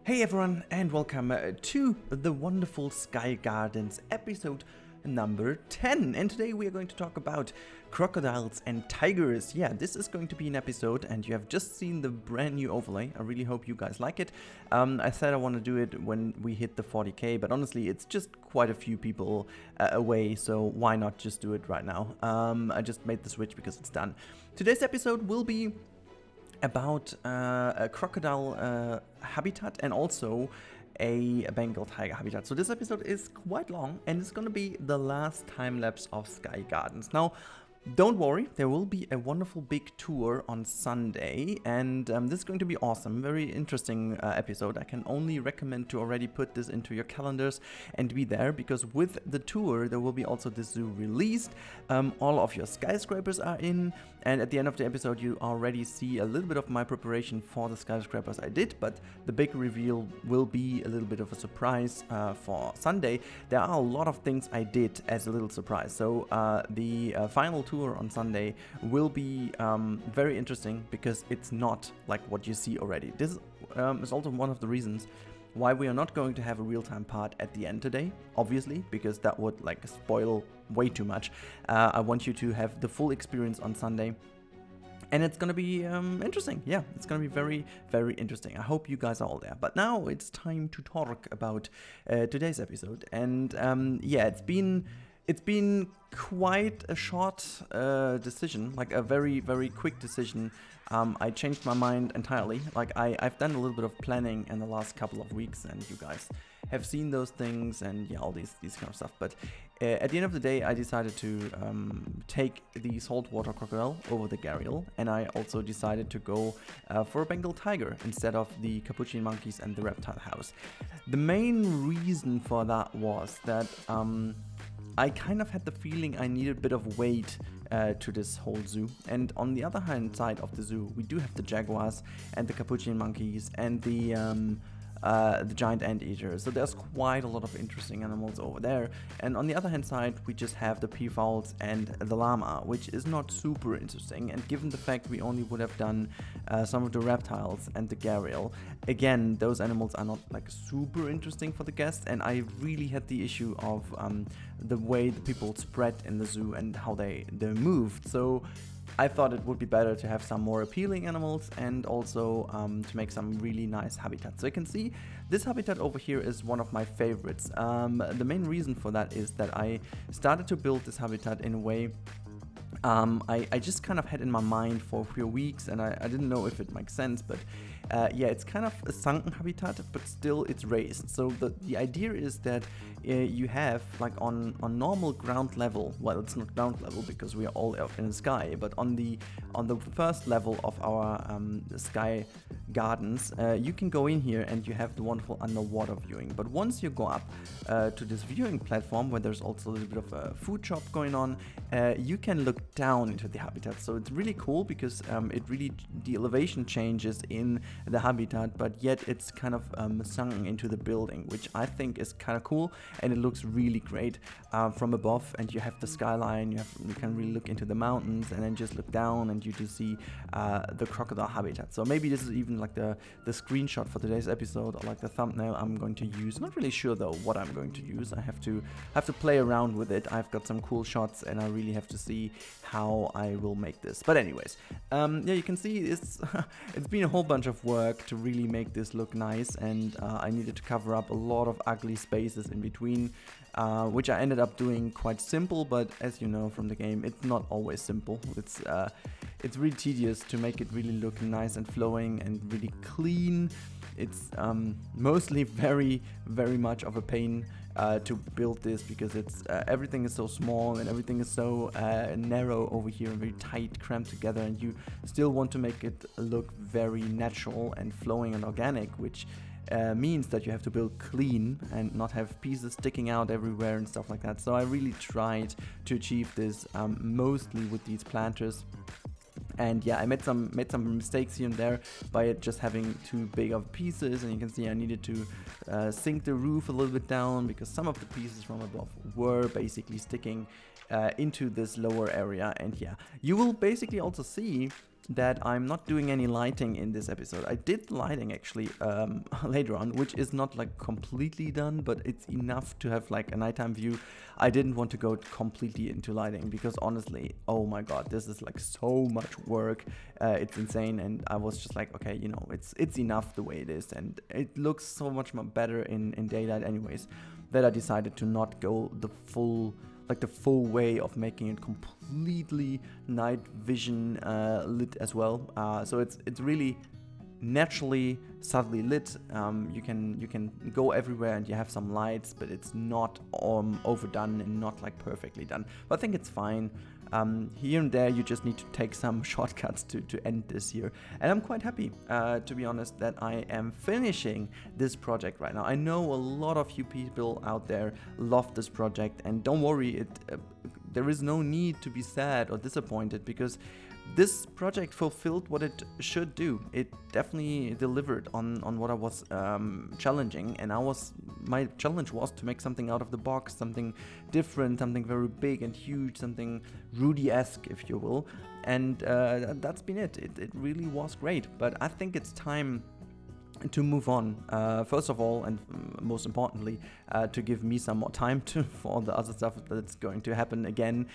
Hey everyone, and welcome to the wonderful Sky Gardens episode number 10. And today we are going to talk about crocodiles and tigers. Yeah, this is going to be an episode, and you have just seen the brand new overlay. I really hope you guys like it. I said I want to do it when we hit the 40k, but honestly, it's just quite a few people away, so why not just do it right now? I just made the switch because it's done. Today's episode will be about a crocodile habitat and also a Bengal tiger habitat. So this episode is quite long, and it's going to be the last time lapse of Sky Gardens. Now, don't worry, there will be a wonderful big tour on Sunday, and this is going to be awesome. Very interesting episode. I can only recommend to already put this into your calendars and be there, because with the tour there will be also the zoo released. All of your skyscrapers are in, and at the end of the episode you already see a little bit of my preparation for the skyscrapers I did, but the big reveal will be a little bit of a surprise for Sunday. There are a lot of things I did as a little surprise, so the final tour on Sunday will be very interesting, because it's not like what you see already. This is also one of the reasons why we are not going to have a real-time part at the end today, obviously, because that would like spoil way too much. I want you to have the full experience on Sunday, and it's gonna be interesting. Yeah, it's gonna be very, very interesting. I hope you guys are all there. But now it's time to talk about today's episode, and yeah, it's been quite a short decision, like a very, very quick decision. I changed my mind entirely. Like I've done a little bit of planning in the last couple of weeks, and you guys have seen those things and yeah, all these kind of stuff. But at the end of the day, I decided to take the saltwater crocodile over the gharial, and I also decided to go for a Bengal tiger instead of the capuchin monkeys and the reptile house. The main reason for that was that I kind of had the feeling I needed a bit of weight to this whole zoo. And on the other hand side of the zoo, we do have the jaguars and the capuchin monkeys and the giant anteater. So there's quite a lot of interesting animals over there. And on the other hand side, we just have the peafowls and the llama, which is not super interesting. And given the fact we only would have done some of the reptiles and the gharial, again, those animals are not like super interesting for the guests. And I really had the issue of the way the people spread in the zoo and how they moved. So I thought it would be better to have some more appealing animals, and also to make some really nice habitats. So you can see this habitat over here is one of my favorites. The main reason for that is that I started to build this habitat in a way I just kind of had in my mind for a few weeks, and I didn't know if it makes sense, but yeah, it's kind of a sunken habitat, but still it's raised. So the idea is that you have, like on normal ground level, well, it's not ground level because we are all up in the sky, but on the first level of our sky gardens, you can go in here and you have the wonderful underwater viewing. But once you go up to this viewing platform, where there's also a little bit of a food shop going on, you can look down into the habitat. So it's really cool because the elevation changes in the habitat, but yet it's kind of sunk into the building, which I think is kind of cool, and it looks really great from above. And you have the skyline, you can really look into the mountains, and then just look down and you just see the crocodile habitat. So maybe this is even like the screenshot for today's episode, or like the thumbnail I'm going to use. Not really sure though what I'm going to use. I have to play around with it. I've got some cool shots, and I really have to see how I will make this. But anyways, yeah, you can see it's been a whole bunch of work to really make this look nice, and I needed to cover up a lot of ugly spaces in between, which I ended up doing quite simple. But as you know from the game, it's not always simple. It's really tedious to make it really look nice and flowing and really clean. It's mostly very, very much of a pain to build this, because it's everything is so small and everything is so narrow over here and very tight, cramped together, and you still want to make it look very natural and flowing and organic, which means that you have to build clean and not have pieces sticking out everywhere and stuff like that. So I really tried to achieve this mostly with these planters. And yeah, I made some mistakes here and there by just having too big of pieces, and you can see I needed to sink the roof a little bit down, because some of the pieces from above were basically sticking into this lower area. And yeah, you will basically also see that I'm not doing any lighting in this episode. I did lighting actually later on, which is not like completely done, but it's enough to have like a nighttime view. I didn't want to go completely into lighting because honestly, oh my god, this is like so much work. It's insane, and I was just like, okay, you know, it's enough the way it is, and it looks so much more better in daylight anyways, that I decided to not go the full way of making it completely night vision lit as well. So it's really naturally subtly lit. You can go everywhere and you have some lights, but it's not overdone and not like perfectly done. But I think it's fine. Here and there you just need to take some shortcuts to end this here, and I'm quite happy to be honest that I am finishing this project right now. I know a lot of you people out there love this project, and don't worry, there is no need to be sad or disappointed, because this project fulfilled what it should do. It definitely delivered on what I was challenging, and my challenge was to make something out of the box, something different, something very big and huge, something Rudy-esque, if you will, and that's been it. It really was great, but I think it's time to move on, first of all, and most importantly, to give me some more time for all the other stuff that's going to happen again,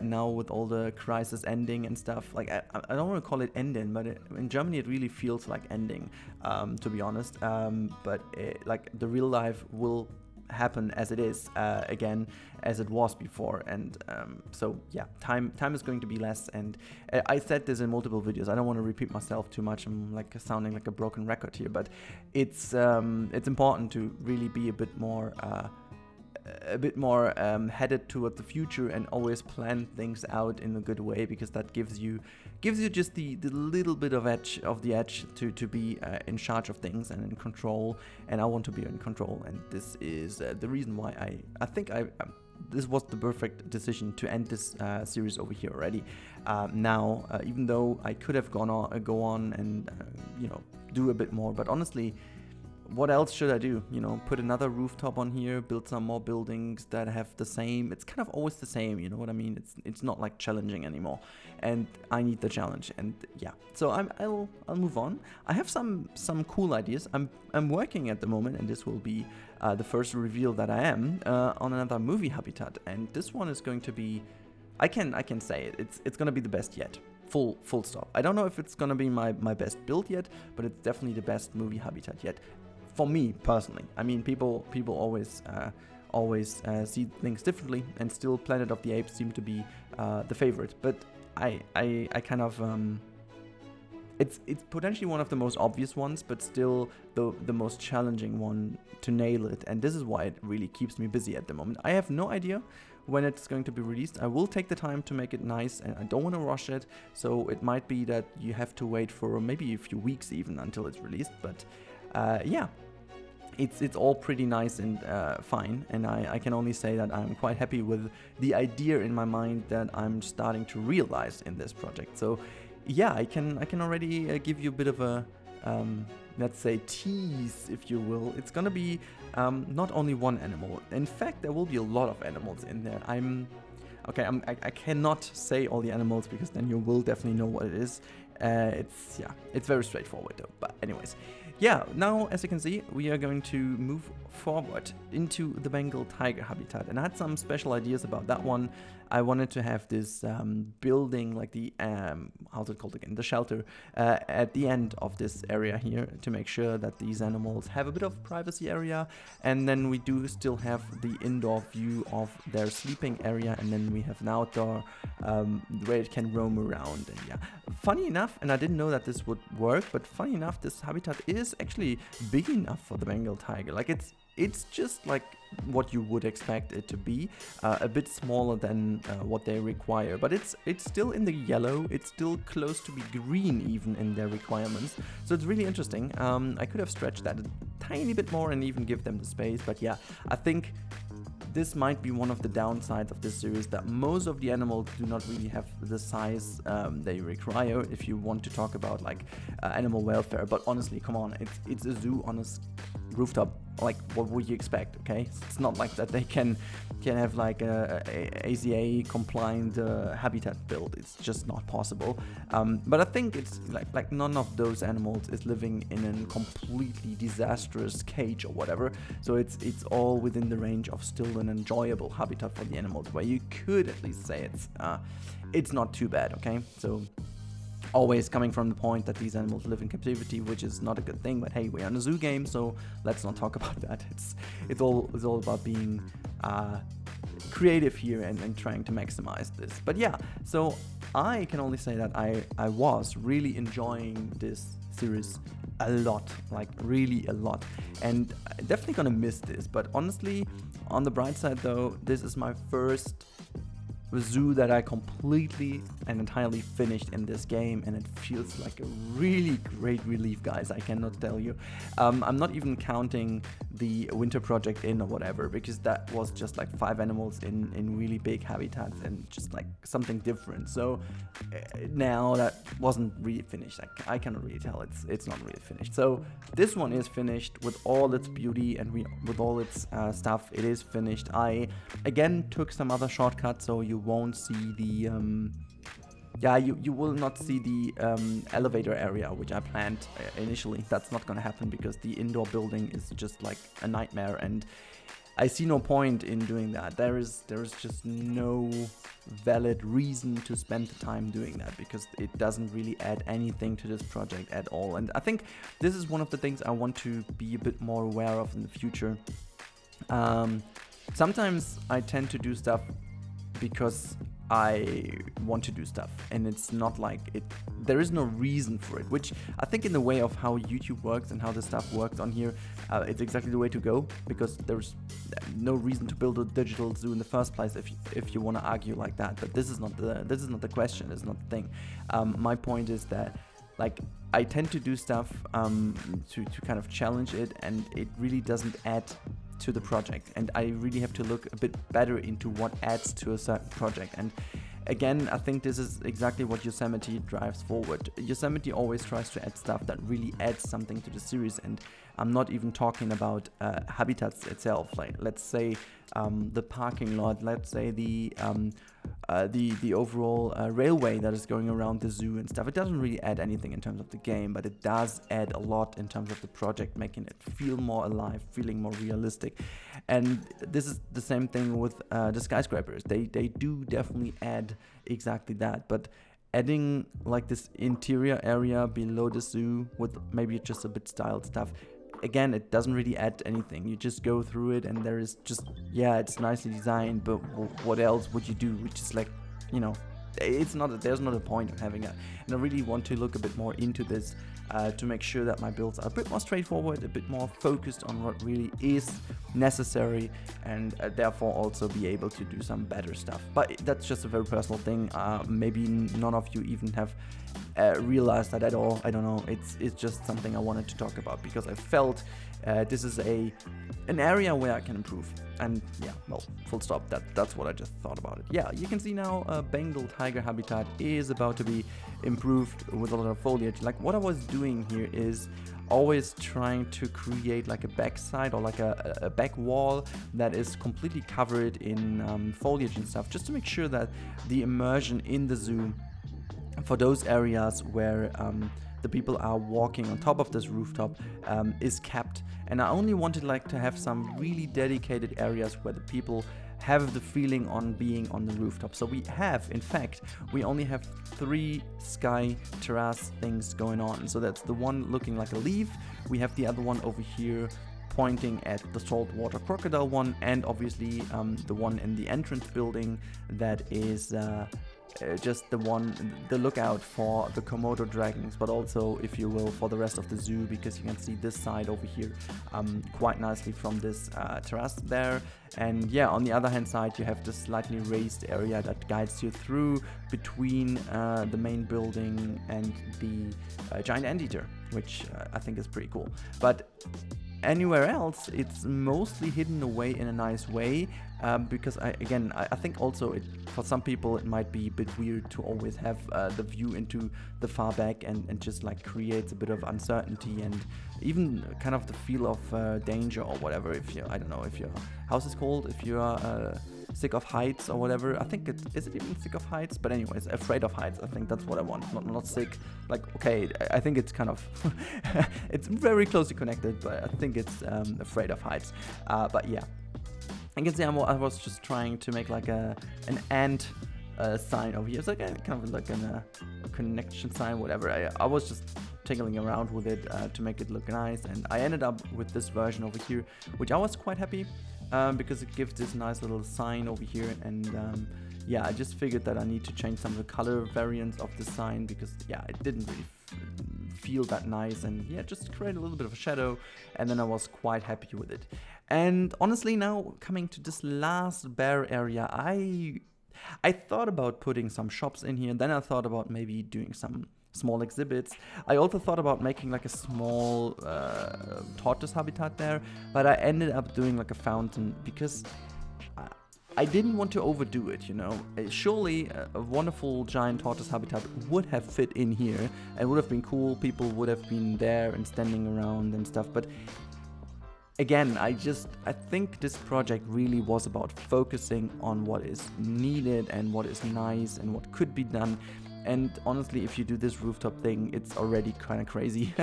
now with all the crisis ending and stuff. Like, I don't want to call it ending, but in Germany it really feels like ending, to be honest, but like the real life will happen as it is again, as it was before, and so yeah, time is going to be less, and I said this in multiple videos. I don't want to repeat myself too much. I'm like sounding like a broken record here, but it's important to really be a bit more headed toward the future and always plan things out in a good way, because that gives you just the little bit of edge to be in charge of things and in control, and I want to be in control, and this is the reason why I think this was the perfect decision to end this series over here already. Now, even though I could have go on and you know, do a bit more, but honestly, what else should I do? You know, put another rooftop on here, build some more buildings that have the same. It's kind of always the same, you know what I mean? It's not like challenging anymore, and I need the challenge. And yeah, so I'll move on. I have some cool ideas. I'm working at the moment, and this will be the first reveal that I am on another movie habitat, and this one is going to be, I can say it. It's gonna be the best yet. Full stop. I don't know if it's gonna be my best build yet, but it's definitely the best movie habitat yet. For me personally, I mean, people always see things differently, and still Planet of the Apes seem to be the favorite. But I kind of it's potentially one of the most obvious ones, but still the most challenging one to nail it. And this is why it really keeps me busy at the moment. I have no idea when it's going to be released. I will take the time to make it nice, and I don't want to rush it. So it might be that you have to wait for maybe a few weeks even until it's released. But yeah. It's all pretty nice and fine, and I can only say that I'm quite happy with the idea in my mind that I'm starting to realize in this project. So yeah, I can already give you a bit of a let's say tease, if you will. It's gonna be not only one animal. In fact, there will be a lot of animals in there. I cannot say all the animals, because then you will definitely know what it is. It's very straightforward though. But anyways. Yeah, now as you can see, we are going to move forward into the Bengal Tiger habitat, and I had some special ideas about that one. I wanted to have this building, like the how's it called again, the shelter at the end of this area here, to make sure that these animals have a bit of privacy area, and then we do still have the indoor view of their sleeping area, and then we have an outdoor where it can roam around. And yeah, funny enough, and I didn't know that this would work, but funny enough, this habitat is actually big enough for the Bengal tiger. Like, it's just like what you would expect it to be, a bit smaller than what they require, but it's still in the yellow. It's still close to be green even in their requirements, so it's really interesting. I could have stretched that a tiny bit more and even give them the space, but yeah, I think this might be one of the downsides of this series, that most of the animals do not really have the size they require if you want to talk about like animal welfare. But honestly, come on, it's a zoo on a rooftop. Like, what would you expect? Okay, it's not like that they can have like a AZA compliant habitat built. It's just not possible. But I think it's like none of those animals is living in a completely disastrous cage or whatever. So it's all within the range of still an enjoyable habitat for the animals, where you could at least say it's not too bad. Okay, so always coming from the point that these animals live in captivity, which is not a good thing, but hey, we're on a zoo game, so let's not talk about that. It's all about being creative here and trying to maximize this. But yeah, so I can only say that I was really enjoying this series a lot, like really a lot, and definitely gonna miss this. But honestly, on the bright side though, this is my first zoo that I completely and entirely finished in this game, and it feels like a really great relief, guys. I cannot tell you. I'm not even counting the winter project in or whatever, because that was just like 5 animals in really big habitats and just like something different. So now that wasn't really finished. I cannot really tell it's not really finished. So this one is finished with all its beauty and with all its stuff. It is finished. I again took some other shortcuts, so you won't see the you will not see the elevator area, which I planned initially. That's not gonna happen because the indoor building is just like a nightmare, and I see no point in doing that. There is just no valid reason to spend the time doing that, because it doesn't really add anything to this project at all. And I think this is one of the things I want to be a bit more aware of in the future. Sometimes I tend to do stuff because I want to do stuff, and it's not like there is no reason for it, which I think in the way of how YouTube works and how the stuff works on here, it's exactly the way to go, because there's no reason to build a digital zoo in the first place if you want to argue like that. But this is not the question. It's not the thing. My point is that, like, I tend to do stuff to kind of challenge it, and it really doesn't add to the project, and I really have to look a bit better into what adds to a certain project. And again, I think this is exactly what Yosemite drives forward. Yosemite always tries to add stuff that really adds something to the series, and I'm not even talking about habitats itself. Like, let's say the parking lot, let's say the overall railway that is going around the zoo and stuff. It doesn't really add anything in terms of the game, but it does add a lot in terms of the project, making it feel more alive, feeling more realistic. And this is the same thing with the skyscrapers. They do definitely add exactly that, but adding like this interior area below the zoo with maybe just a bit styled stuff, again, it doesn't really add anything. You just go through it and there is just, yeah, it's nicely designed, but what else would you do? Which is like, you know, there's not a point of having it. And I really want to look a bit more into this to make sure that my builds are a bit more straightforward, a bit more focused on what really is necessary, and therefore also be able to do some better stuff. But that's just a very personal thing. Maybe none of you even have realized that at all. I don't know. It's just something I wanted to talk about, because I felt this is an area where I can improve. And yeah, well, full stop. That's what I just thought about it. Yeah, you can see now Bengal Tiger Habitat is about to be improved with a lot of foliage. Like, what I was doing here is always trying to create like a backside or like a back wall that is completely covered in foliage and stuff, just to make sure that the immersion in the zoo for those areas where the people are walking on top of this rooftop is kept. And I only wanted like to have some really dedicated areas where the people have the feeling on being on the rooftop. So we have, in fact, we only have 3 sky terrace things going on. So that's the one looking like a leaf. We have the other one over here pointing at the saltwater crocodile one, and obviously the one in the entrance building that is just the lookout for the Komodo dragons, but also, if you will, for the rest of the zoo, because you can see this side over here quite nicely from this terrace there. And yeah, on the other hand side, you have this slightly raised area that guides you through between the main building and the giant anteater, which I think is pretty cool. But anywhere else, it's mostly hidden away in a nice way, because I think also for some people it might be a bit weird to always have the view into the far back, and just like creates a bit of uncertainty and even kind of the feel of danger or whatever. If you, I don't know if your house is cold, if you are sick of heights or whatever. I think is it even sick of heights? But anyways, afraid of heights. I think that's what I want. Not sick. Like, okay, I think it's kind of it's very closely connected, but I think it's afraid of heights. But yeah, I can see I was just trying to make like an ant sign over here. It's like kind of like a connection sign, whatever. I was just tinkling around with it to make it look nice, and I ended up with this version over here, which I was quite happy. Because it gives this nice little sign over here, and yeah, I just figured that I need to change some of the color variants of the sign, because yeah, it didn't really feel that nice, and yeah, just create a little bit of a shadow, and then I was quite happy with it. And honestly, now coming to this last bare area, I thought about putting some shops in here, and then I thought about maybe doing some small exhibits. I also thought about making like a small tortoise habitat there, but I ended up doing like a fountain because I didn't want to overdo it, you know. Surely a wonderful giant tortoise habitat would have fit in here and would have been cool. People would have been there and standing around and stuff, but again, I think this project really was about focusing on what is needed and what is nice and what could be done. And honestly, if you do this rooftop thing, it's already kind of crazy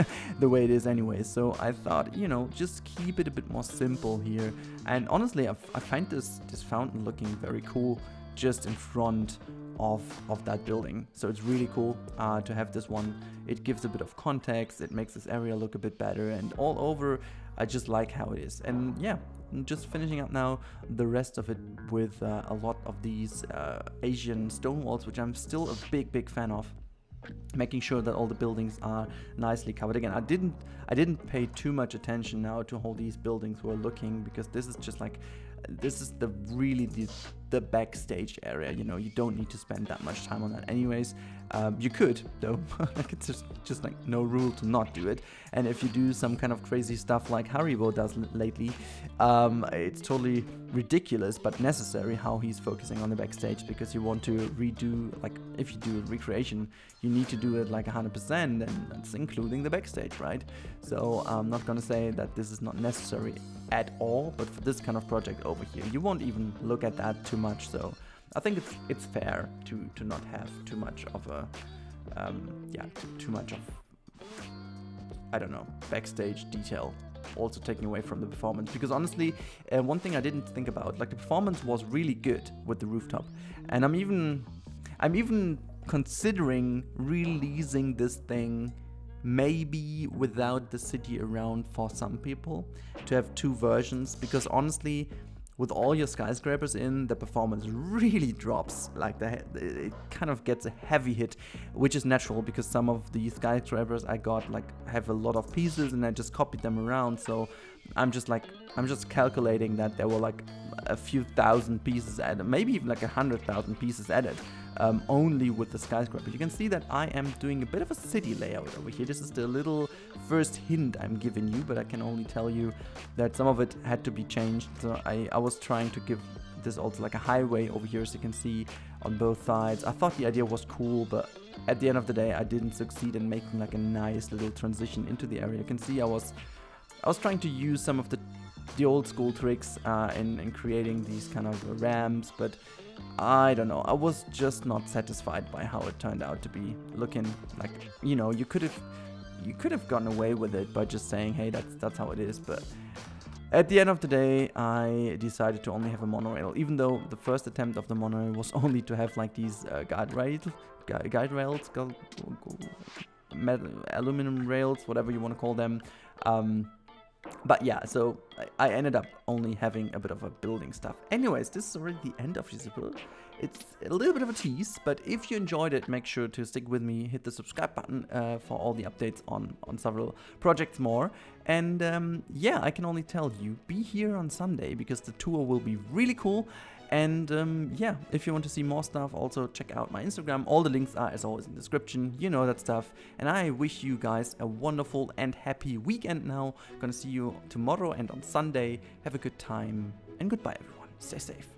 the way it is anyway. So I thought, you know, just keep it a bit more simple here. And honestly, I find this fountain looking very cool just in front of that building. So it's really cool to have this one. It gives a bit of context. It makes this area look a bit better. And all over, I just like how it is. And yeah, I'm just finishing up now the rest of it with a lot of these Asian stone walls, which I'm still a big fan of. Making sure that all the buildings are nicely covered. Again, I didn't pay too much attention now to how these buildings were looking, because this is just like, this is the backstage area, you know. You don't need to spend that much time on that anyways. You could though. Like, it's just like no rule to not do it. And if you do some kind of crazy stuff like Haribo does lately, it's totally ridiculous but necessary how he's focusing on the backstage, because you want to redo, like if you do a recreation, you need to do it like 100%, and that's including the backstage, right? So I'm not gonna say that this is not necessary at all, but for this kind of project over here, you won't even look at that too much. So I think it's fair to not have too much of a too much of, I don't know, backstage detail also taking away from the performance. Because honestly, one thing I didn't think about, like, the performance was really good with the rooftop, and I'm even considering releasing this thing maybe without the city around for some people, to have two versions, because honestly, with all your skyscrapers in, the performance really drops. Like, it kind of gets a heavy hit, which is natural because some of the skyscrapers I got like have a lot of pieces and I just copied them around. So I'm just calculating that there were like a few thousand pieces added, maybe even like 100,000 pieces added, only with the skyscraper. You can see that I am doing a bit of a city layout over here. This is the little first hint I'm giving you, but I can only tell you that some of it had to be changed. So I was trying to give this also like a highway over here, so you can see on both sides. I thought the idea was cool, but at the end of the day, I didn't succeed in making like a nice little transition into the area. You can see I was trying to use some of the old school tricks in creating these kind of ramps, but I don't know, I was just not satisfied by how it turned out to be looking. Like, you know, you could have gotten away with it by just saying, hey, that's how it is, but at the end of the day, I decided to only have a monorail, even though the first attempt of the monorail was only to have like these guide rails, aluminum rails, whatever you want to call them. But yeah, so I ended up only having a bit of a building stuff. Anyways, this is already the end of this build. It's a little bit of a tease, but if you enjoyed it, make sure to stick with me, hit the subscribe button for all the updates on several projects more. And yeah, I can only tell you, be here on Sunday, because the tour will be really cool. And yeah, if you want to see more stuff, also check out my Instagram. All the links are, as always, in the description. You know that stuff. And I wish you guys a wonderful and happy weekend now. Gonna see you tomorrow and on Sunday. Have a good time, and goodbye, everyone. stay safe.